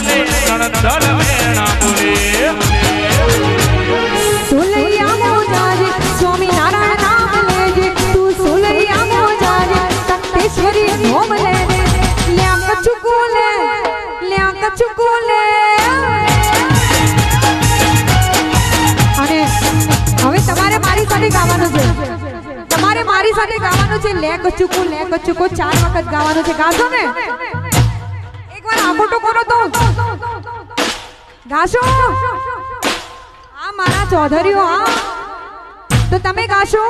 બોલે રણધર વેણા બોલે સોલૈયા મોજાજી સ્વામી નારાયણ નામ લેજે તું સોલૈયા મોજાજી તખતેશ્વરી નોમ લેજે લ્યા કચુકો લે અને હવે તમારે મારી સાથે ગાવાનું છે લે કચુકો 4 વખત ગાવાનું છે ગાશો ને એકવાર આંખો કરો તો ગાશો આ મારા ચૌધરીઓ હા તો તમે ગાશો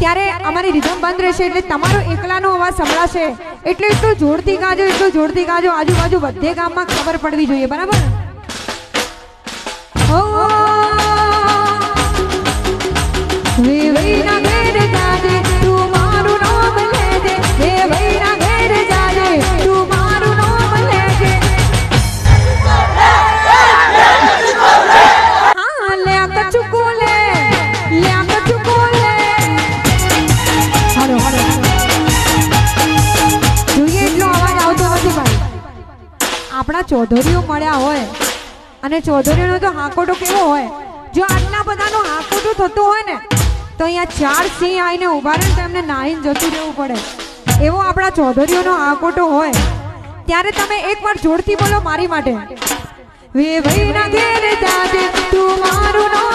ત્યારે અમારી રિધમ બંધ રહેશે એટલે તમારો એકલાનો અવાજ સંભળાશે એટલે એટલું જોરથી ગાજો આજુબાજુ બધે ગામમાં ખબર પડવી જોઈએ બરાબર ઓ વેવૈના ઘેર જાજે તું મારું નામ લેજે વેવૈના ઘેર જાજે તું મારું નામ લેજે હા લે કચુકો લે હાલો જોઈએ એટલો અવાજ આવતો નથી ભાઈ આપણા ચૌધરીઓ મળ્યા હોય અને ચૌધરીઓનો તો હાકોટો કેવો હોય જો આટલા બધાનો હાકોટો થતો હોય ને તો અહીંયા 4 સિંહ આવીને ઉભા રહે તો એમને નાહીને જતું રહેવું પડે એવો આપણા ચૌધરીઓનો હાકોટો હોય ત્યારે તમે એકવાર જોરથી બોલો મારી માટે વે ભાઈ ના ઘેર જાજે તું મારું નામ